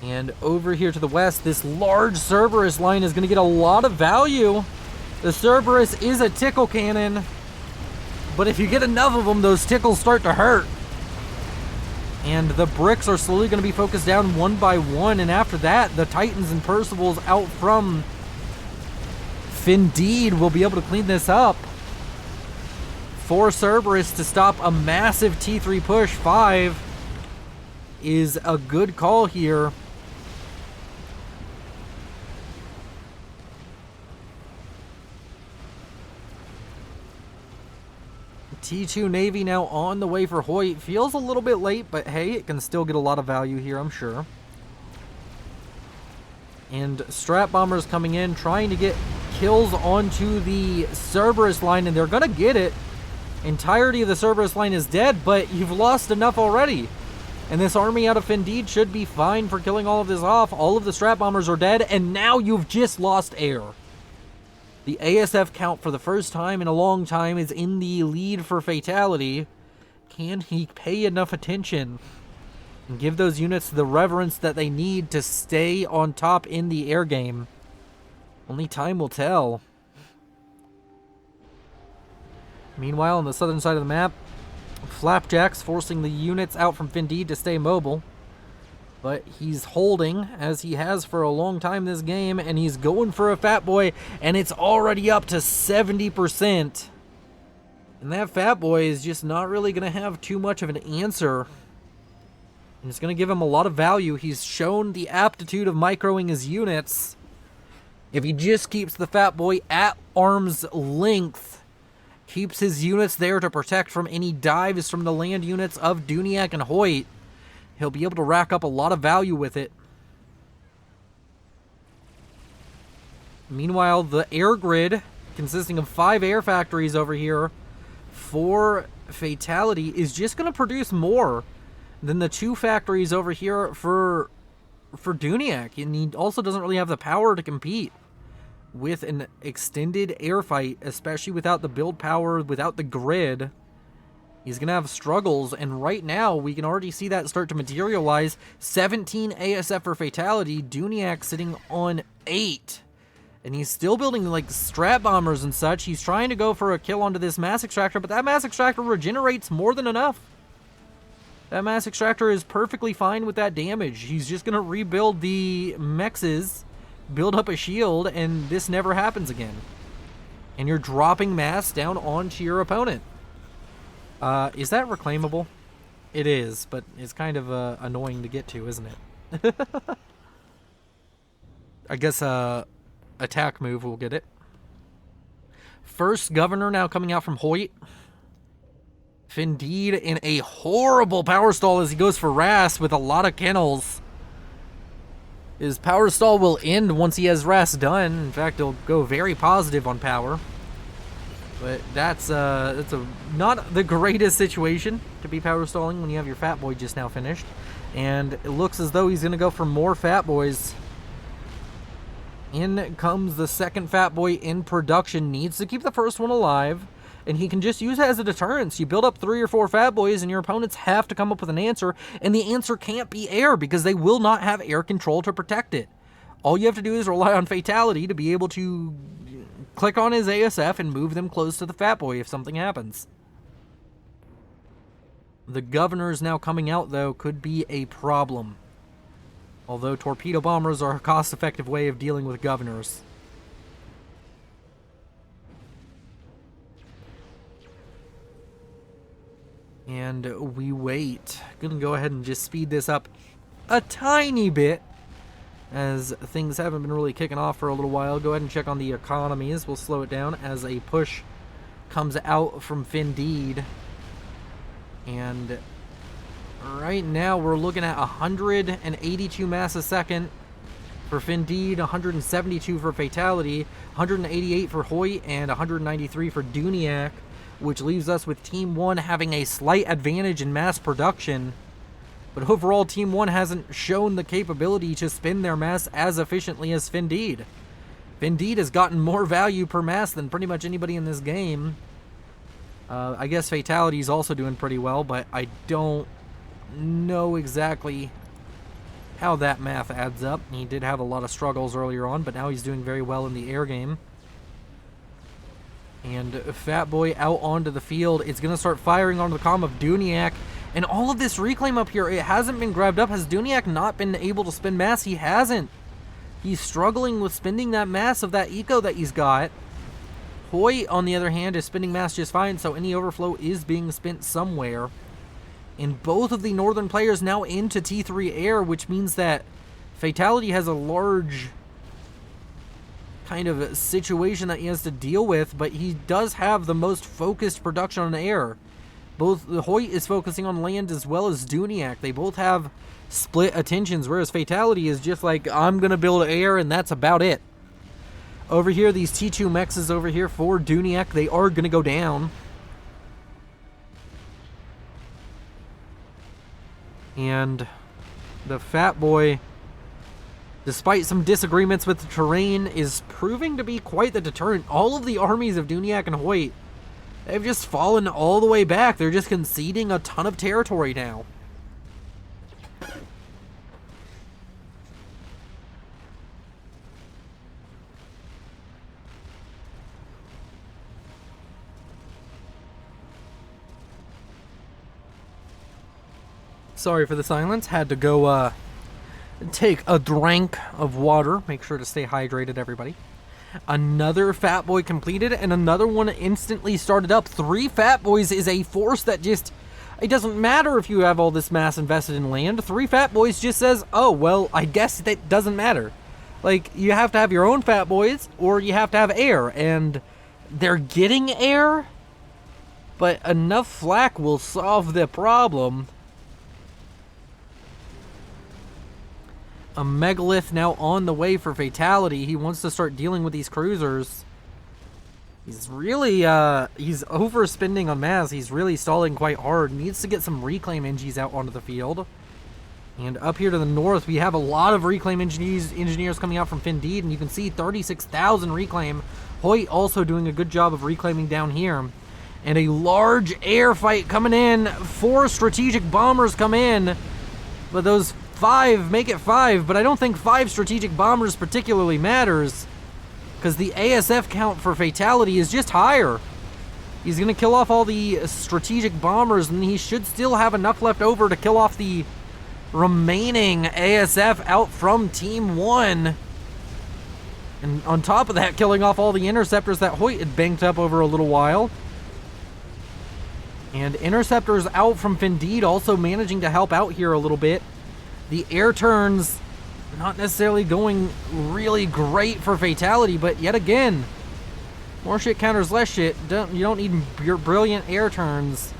And over here to the west, this large Cerberus line is going to get a lot of value. The Cerberus is a tickle cannon, but if you get enough of them, those tickles start to hurt. And the bricks are slowly going to be focused down one by one. And after that, the Titans and Percivals out from Findeed will be able to clean this up. For Cerberus to stop a massive T3 push. 5 is a good call here. T2 Navy now on the way for Hoyt. Feels a little bit late, but hey, it can still get a lot of value here, I'm sure. And Strat Bombers coming in, trying to get kills onto the Cerberus line, and they're going to get it. Entirety of the Cerberus line is dead, but you've lost enough already. And this army out of Findeed should be fine for killing all of this off. All of the Strat Bombers are dead, and now you've just lost air. The ASF count for the first time in a long time is in the lead for Fatality. Can he pay enough attention and give those units the reverence that they need to stay on top in the air game? Only time will tell. Meanwhile, on the southern side of the map, Flapjack's forcing the units out from Findeed to stay mobile. But he's holding, as he has for a long time this game, and he's going for a Fat Boy, and it's already up to 70%. And that Fat Boy is just not really going to have too much of an answer. And it's going to give him a lot of value. He's shown the aptitude of microing his units. If he just keeps the Fat Boy at arm's length, keeps his units there to protect from any dives from the land units of Duniak and Hoyt, he'll be able to rack up a lot of value with it. Meanwhile, the air grid, consisting of 5 air factories over here for Fatality, is just going to produce more than the 2 factories over here for Duniak. And he also doesn't really have the power to compete with an extended air fight, especially without the build power, without the grid. He's going to have struggles, and right now we can already see that start to materialize. 17 ASF for Fatality, Duniak sitting on 8. And he's still building like Strat Bombers and such. He's trying to go for a kill onto this Mass Extractor, but that Mass Extractor regenerates more than enough. That Mass Extractor is perfectly fine with that damage. He's just going to rebuild the Mexes, build up a shield, and this never happens again. And you're dropping mass down onto your opponent. Is that reclaimable? It is, but it's kind of annoying to get to, isn't it? I guess attack move will get it. First Governor now coming out from Hoyt. Findeed in a horrible power stall as he goes for Ras with a lot of kennels. His power stall will end once he has Ras done. In fact, he'll go very positive on power. But that's a not the greatest situation to be power stalling when you have your Fat Boy just now finished. And it looks as though he's going to go for more Fat Boys. In comes the second Fat Boy in production. Needs to keep the first one alive. And he can just use it as a deterrence. You build up 3 or 4 Fat Boys and your opponents have to come up with an answer. And the answer can't be air because they will not have air control to protect it. All you have to do is rely on Fatality to be able to click on his ASF and move them close to the Fat Boy if something happens. The Governors now coming out, though, could be a problem. Although torpedo bombers are a cost-effective way of dealing with Governors. And we wait. Gonna go ahead and just speed this up a tiny bit, as things haven't been really kicking off for a little while. Go ahead and check on the economies. We'll slow it down as a push comes out from Findeed. And right now we're looking at 182 mass a second for Findeed, 172 for Fatality, 188 for Hoyt, and 193 for Duniac, which leaves us with Team 1 having a slight advantage in mass production. But overall, Team 1 hasn't shown the capability to spin their mass as efficiently as Findeed. Findeed has gotten more value per mass than pretty much anybody in this game. I guess Fatality is also doing pretty well, but I don't know exactly how that math adds up. He did have a lot of struggles earlier on, but now he's doing very well in the air game. And Fat Boy out onto the field. It's going to start firing onto the comm of Duniac. And all of this reclaim up here, it hasn't been grabbed up. Has Duniac not been able to spin mass? He hasn't. He's struggling with spinning that mass of that eco that he's got. Hoyt, on the other hand, is spinning mass just fine, so any overflow is being spent somewhere. And both of the northern players now into T3 air, which means that Fatality has a large kind of situation that he has to deal with, but he does have the most focused production on air. Both Hoyt is focusing on land as well as Duniac. They both have split attentions, whereas Fatality is just like, I'm going to build air and that's about it. Over here, these T2 mexes over here for Duniac, they are going to go down. And the Fat Boy, despite some disagreements with the terrain, is proving to be quite the deterrent. All of the armies of Duniac and Hoyt, they've just fallen all the way back. They're just conceding a ton of territory now. Sorry for the silence. Had to go take a drink of water. Make sure to stay hydrated, everybody. Another Fat Boy completed, and another one instantly started up. 3 Fat Boys is a force that just... It doesn't matter if you have all this mass invested in land. 3 Fat Boys just says, oh, well, I guess that doesn't matter. Like, you have to have your own Fat Boys, or you have to have air. And they're getting air, but enough flak will solve the problem. A Megalith now on the way for Fatality. He wants to start dealing with these cruisers. He's really, he's overspending on mass. He's really stalling quite hard. Needs to get some reclaim NGs out onto the field. And up here to the north, we have a lot of reclaim engineers coming out from Findeed, and you can see 36,000 reclaim. Hoyt also doing a good job of reclaiming down here. And a large air fight coming in. 4 strategic bombers come in. But those 5 make it 5, but I don't think 5 strategic bombers particularly matters, because the ASF count for Fatality is just higher. He's going to kill off all the strategic bombers, and he should still have enough left over to kill off the remaining ASF out from Team 1. And on top of that, killing off all the interceptors that Hoyt had banked up over a little while. And interceptors out from Findeed also managing to help out here a little bit. The air turns not necessarily going really great for Fatality, but yet again, more shit counters less shit. You don't need your brilliant air turns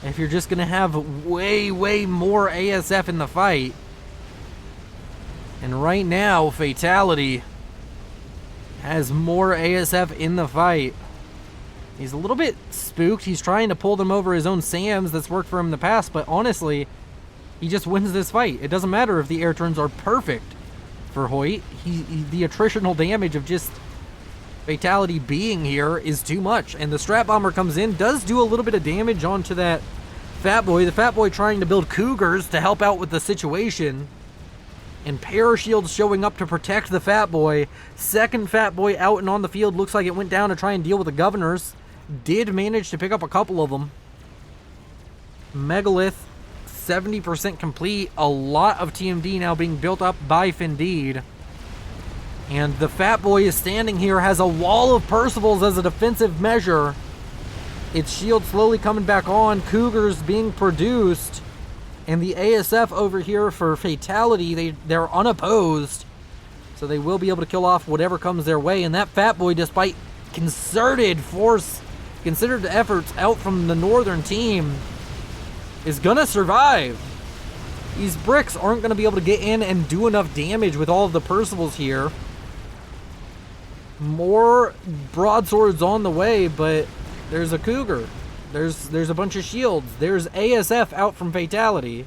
if you're just going to have way more ASF in the fight. And right now, Fatality has more ASF in the fight. He's a little bit spooked. He's trying to pull them over his own SAMs that's worked for him in the past, but honestly, he just wins this fight. It doesn't matter if the air turns are perfect for Hoyt. The attritional damage of just Fatality being here is too much, and the Strat Bomber comes in, does do a little bit of damage onto that Fat Boy. The Fat Boy trying to build Cougars to help out with the situation, and Parashields showing up to protect the Fat Boy. Second Fat Boy out and on the field. Looks like it went down to try and deal with the Governors. Did manage to pick up a couple of them. Megalith, 70% complete. A lot of TMD now being built up by Findeed. And the Fat Boy is standing here, has a wall of Percivals as a defensive measure. Its shield slowly coming back on. Cougars being produced. And the ASF over here for Fatality, they're unopposed. So they will be able to kill off whatever comes their way. And that Fat Boy, despite concerted efforts out from the northern team, is gonna survive. These bricks aren't gonna be able to get in and do enough damage with all of the Percivals here. More broadswords on the way, but there's a Cougar. There's a bunch of shields. There's ASF out from Fatality.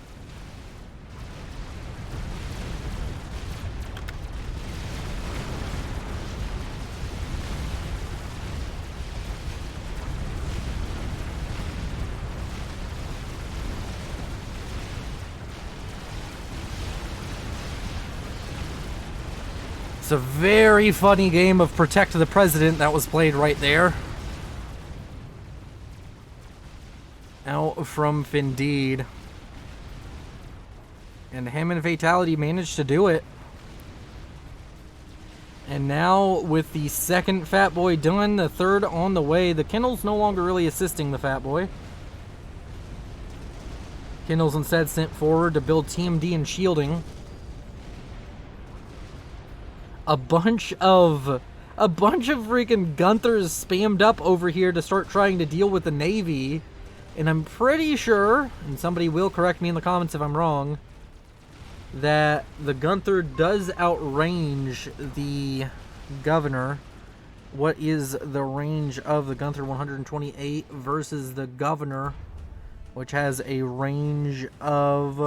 It's a very funny game of Protect the President that was played right there. Out from Findeed. And him and Fatality managed to do it. And now with the second Fat Boy done, the third on the way, the Kennel's no longer really assisting the Fat Boy. Kennel's instead sent forward to build TMD and shielding. A bunch of freaking Gunthers spammed up over here to start trying to deal with the Navy. And I'm pretty sure, and somebody will correct me in the comments if I'm wrong, that the Gunther does outrange the Governor. What is the range of the Gunther 128 versus the Governor, which has a range of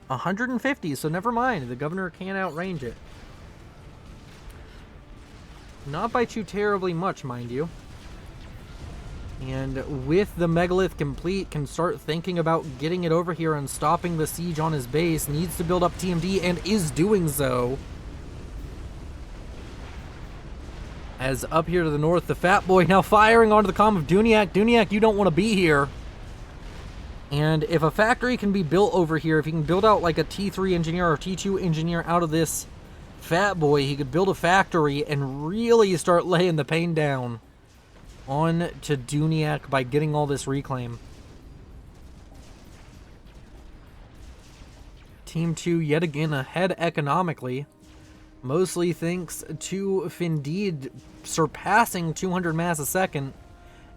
150, so never mind, the Governor can't outrange it. Not by too terribly much, mind you. And with the Megalith complete, can start thinking about getting it over here and stopping the siege on his base. Needs to build up TMD and is doing so. As up here to the north, the Fat Boy now firing onto the comm of Duniak. Duniak, you don't want to be here. And if a factory can be built over here, if he can build out like a T3 engineer or T2 engineer out of this Fat Boy, he could build a factory and really start laying the pain down on to Duniak by getting all this reclaim. Team 2 yet again ahead economically, mostly thanks to Findeed surpassing 200 mass a second,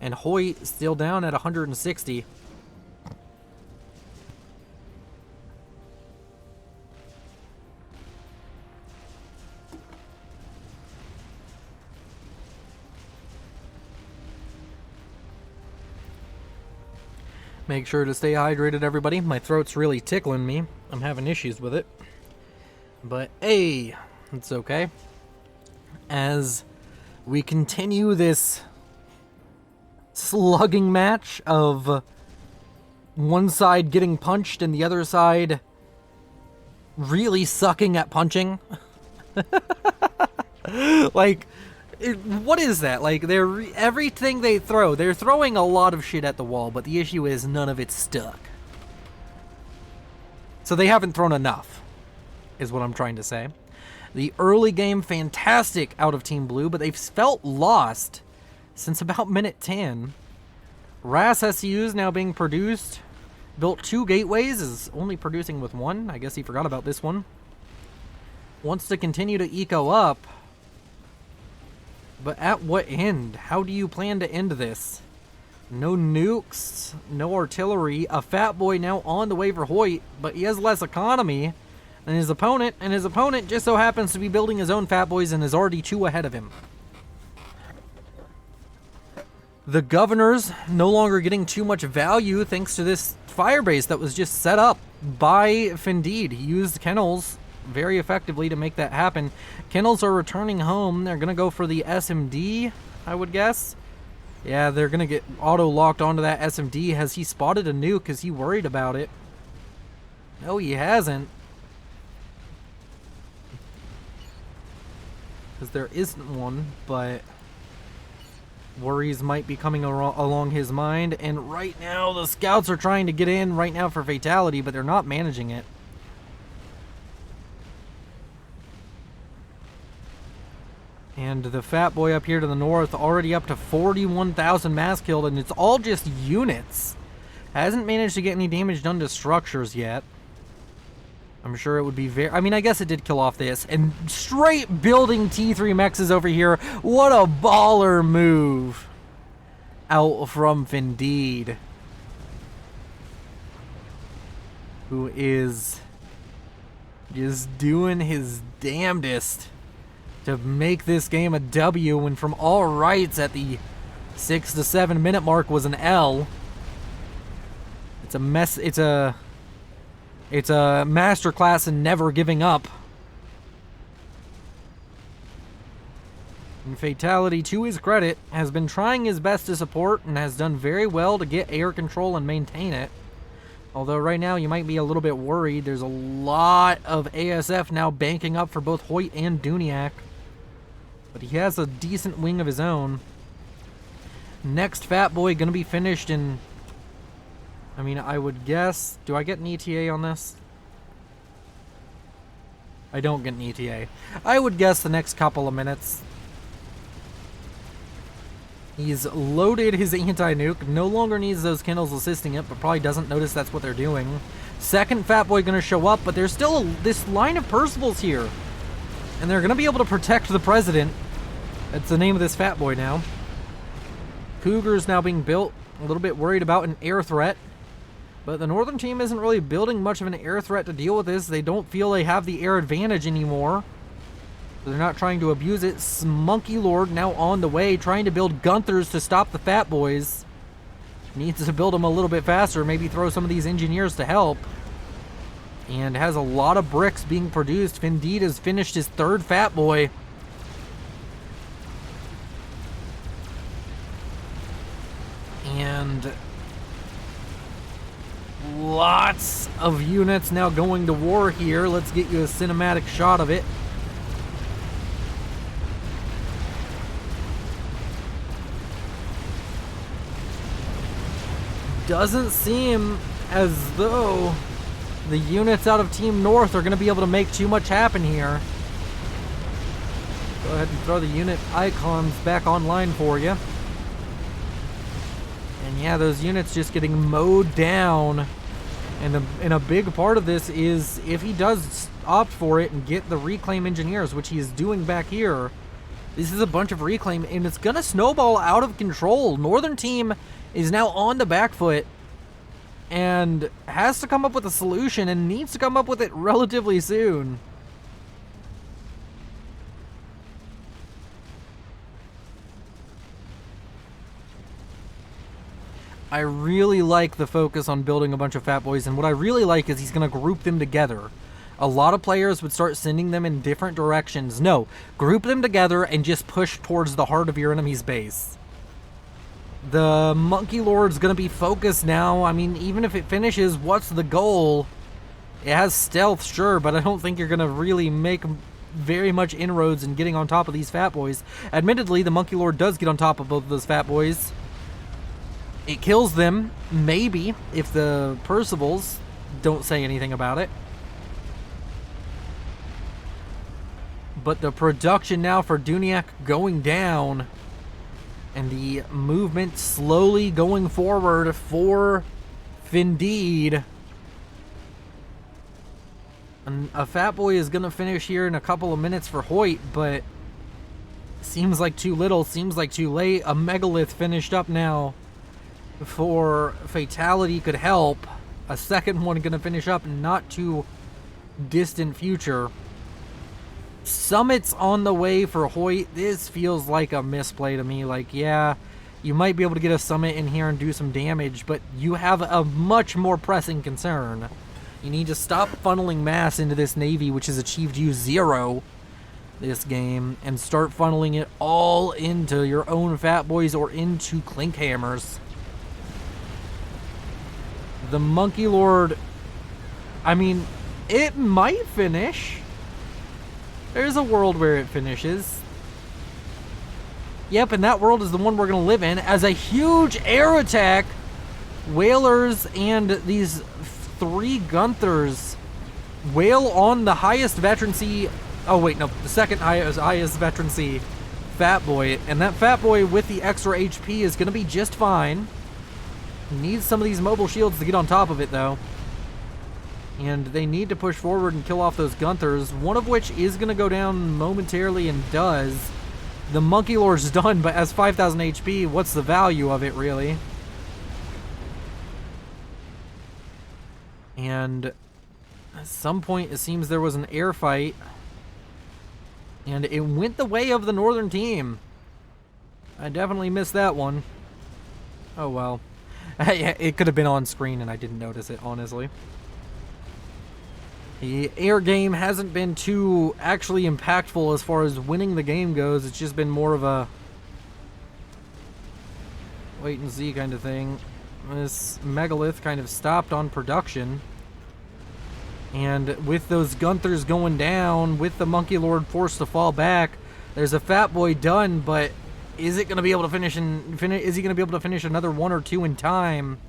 and Hoyt still down at 160. Make sure to stay hydrated, everybody. My throat's really tickling me. I'm having issues with it. But hey, it's okay. As we continue this slugging match of one side getting punched and the other side really sucking at punching. Like, what is that? Like, everything they throw, they're throwing a lot of shit at the wall, but the issue is none of it's stuck. So they haven't thrown enough, is what I'm trying to say. The early game, fantastic out of Team Blue, but they've felt lost since about minute 10. RAS SCUs now being produced. Built 2 gateways, is only producing with 1. I guess he forgot about this one. Wants to continue to eco up. But at what end? How do you plan to end this? No nukes, no artillery. A Fat Boy now on the way for Hoyt, but he has less economy than his opponent, and his opponent just so happens to be building his own Fat Boys and is already 2 ahead of him. The Governor's no longer getting too much value thanks to this fire base that was just set up by Findeed. He used kennels very effectively to make that happen. Kennels are returning home. They're going to go for the SMD, I would guess. Yeah, they're going to get auto-locked onto that SMD. Has he spotted a nuke? Is he worried about it? No, he hasn't. Because there isn't one, but worries might be coming along his mind. And right now, the scouts are trying to get in right now for Fatality, but they're not managing it. And the Fat Boy up here to the north, already up to 41,000 mass killed, and it's all just units. Hasn't managed to get any damage done to structures yet. I'm sure it would be very... I mean, I guess it did kill off this. And straight building T3 mexes over here. What a baller move out from Findeed, who is just doing his damnedest to make this game a W, when from all rights at the 6 to 7 minute mark was an L. It's a mess. It's a masterclass in never giving up. And Fatality, to his credit, has been trying his best to support and has done very well to get air control and maintain it. Although right now you might be a little bit worried. There's a lot of ASF now banking up for both Hoyt and Duniak. But he has a decent wing of his own. Next Fat Boy gonna be finished in... I mean, I would guess... Do I get an ETA on this? I don't get an ETA. I would guess the next couple of minutes. He's loaded his anti-nuke. No longer needs those Kindles assisting it, but probably doesn't notice that's what they're doing. Second Fat Boy gonna show up, but there's still this line of Percivals here. And they're gonna be able to protect the president. That's the name of this Fat Boy now. Cougar's now being built. A little bit worried about an air threat. But the northern team isn't really building much of an air threat to deal with this. They don't feel they have the air advantage anymore. So they're not trying to abuse it. Monkey Lord now on the way, trying to build Gunthers to stop the Fat Boys. Needs to build them a little bit faster. Maybe throw some of these engineers to help. And has a lot of bricks being produced. Findeed has finished his third Fat Boy. And lots of units now going to war here. Let's get you a cinematic shot of it. Doesn't seem as though the units out of Team North are going to be able to make too much happen here. Go ahead and throw the unit icons back online for you. And yeah, those units just getting mowed down. And a big part of this is if he does opt for it and get the reclaim engineers, which he is doing back here, this is a bunch of reclaim, and it's going to snowball out of control. Northern team is now on the back foot and has to come up with a solution, and needs to come up with it relatively soon. I really like the focus on building a bunch of Fat Boys, and what I really like is he's going to group them together. A lot of players would start sending them in different directions. No, group them together and just push towards the heart of your enemy's base. The Monkey Lord's going to be focused now. I mean, even if it finishes, what's the goal? It has stealth, sure, but I don't think you're going to really make very much inroads in getting on top of these Fat Boys. Admittedly, the Monkey Lord does get on top of both of those Fat Boys. It kills them, maybe, if the Percivals don't say anything about it. But the production now for Duniak going down, and the movement slowly going forward for Findeed. And a Fat Boy is going to finish here in a couple of minutes for Hoyt, but seems like too little, seems like too late. A Megalith finished up now for Fatality could help. A second one going to finish up in not too distant future. Summit's on the way for Hoyt. This feels like a misplay to me. Like, yeah, You might be able to get a summit in here and do some damage, but you have a much more pressing concern. You need to stop funneling mass into this Navy, which has achieved you 0 this game, and start funneling it all into your own Fat Boys or into Clink Hammers. The Monkey Lord, I mean, it might finish. There's a world where it finishes. Yep, and that world is the one we're going to live in, as a huge air attack. Whalers and these 3 Gunthers wail on the highest veterancy. Oh wait, no, the second highest veterancy Fat Boy, and that Fat Boy with the extra HP is going to be just fine. Needs some of these mobile shields to get on top of it though, and they need to push forward and kill off those Gunthers, one of which is going to go down momentarily and does. The Monkey Lord's done, but as 5,000 HP, what's the value of it really? And at some point it seems there was an air fight, and it went the way of the northern team. I definitely missed that one. Oh well. It could have been on screen and I didn't notice it, honestly. The air game hasn't been too actually impactful as far as winning the game goes. It's just been more of a wait and see kind of thing. This Megalith kind of stopped on production. And with those Gunthers going down, with the Monkey Lord forced to fall back, there's a Fat Boy done, but is it going to be able to finish is he going to be able to finish another 1 or 2 in time?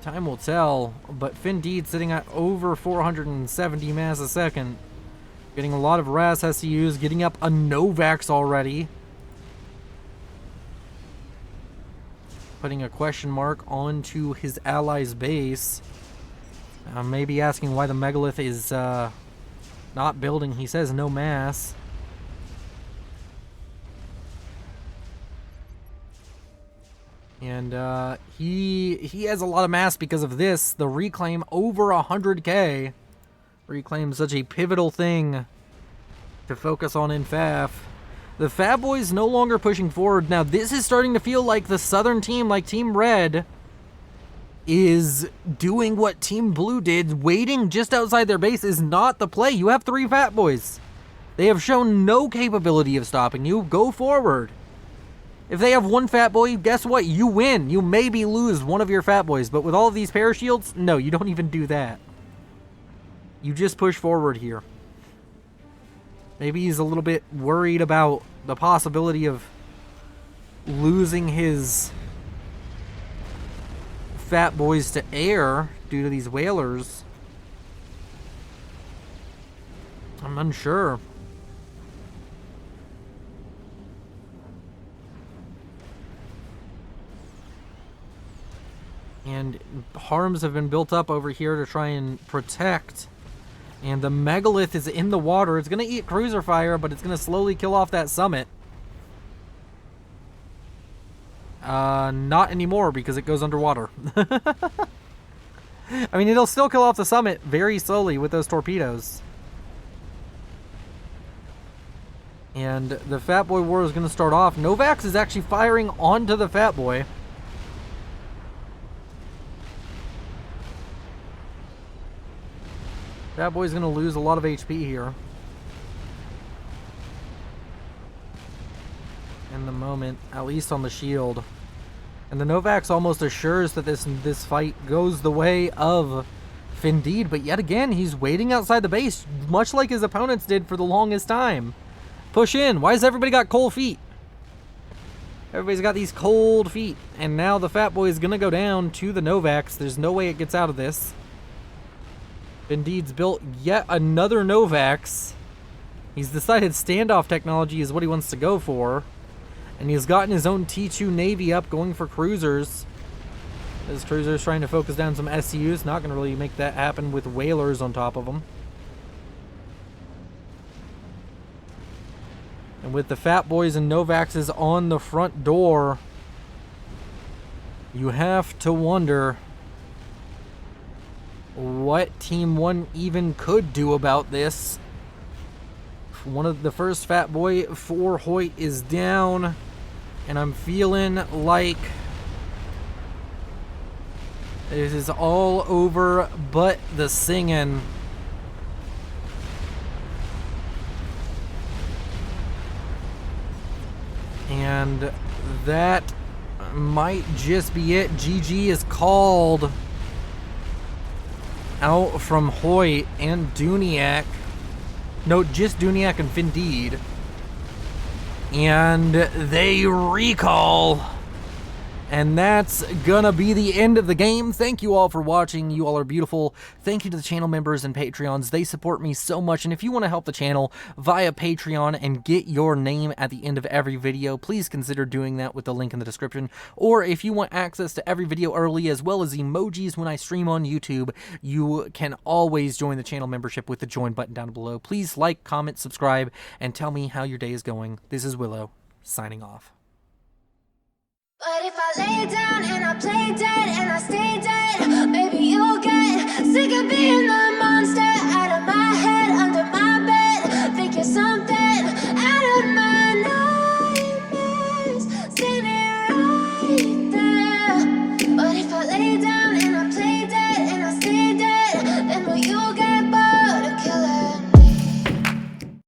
Time will tell, but Findeed sitting at over 470 mass a second. Getting a lot of RAS SCUs, getting up a Novax already. Putting a question mark onto his ally's base. Maybe asking why the Megalith is not building. He says no mass. And he has a lot of mass because of this. The reclaim over 100k. Reclaim such a pivotal thing to focus on in FAF. The Fat Boys no longer pushing forward. Now this is starting to feel like the southern team, like Team Red, is doing what Team Blue did. Waiting just outside their base is not the play. You have 3 Fat Boys. They have shown no capability of stopping you. Go forward. If they have 1 Fat Boy, guess what? You win. You maybe lose one of your Fat Boys, but with all of these parashields, no, you don't even do that. You just push forward here. Maybe he's a little bit worried about the possibility of losing his Fat Boys to air due to these whalers. I'm unsure. And harms have been built up over here to try and protect. And the Megalith is in the water. It's going to eat cruiser fire, but it's going to slowly kill off that summit. Not anymore because it goes underwater. I mean, it'll still kill off the summit very slowly with those torpedoes. And the Fat Boy war is going to start off. Novax is actually firing onto the Fat Boy. Fat Boy's going to lose a lot of HP here. In the moment, at least on the shield. And the Novax almost assures that this fight goes the way of Findeed, but yet again, he's waiting outside the base, much like his opponents did for the longest time. Push in. Why has everybody got cold feet? Everybody's got these cold feet. And now the Fat Boy is going to go down to the Novax. There's no way it gets out of this. Findeed's built yet another Novax. He's decided standoff technology is what he wants to go for. And he's gotten his own T2 Navy up, going for cruisers. His cruiser's trying to focus down some SCUs. Not going to really make that happen with whalers on top of them. And with the Fat Boys and Novaxes on the front door, you have to wonder what Team 1 even could do about this. One of the first Fat Boy for Hoyt is down. And I'm feeling like this is all over but the singing. And that might just be it. GG is called out from Hoyt and Duniak. No, just Duniak and Findeed. And they recall. And that's gonna be the end of the game. Thank you all for watching. You all are beautiful. Thank you to the channel members and Patreons. They support me so much. And if you want to help the channel via Patreon and get your name at the end of every video, please consider doing that with the link in the description. Or if you want access to every video early as well as emojis when I stream on YouTube, you can always join the channel membership with the join button down below. Please like, comment, subscribe, and tell me how your day is going. This is Willow, signing off. But if I lay down and I play dead and I stay dead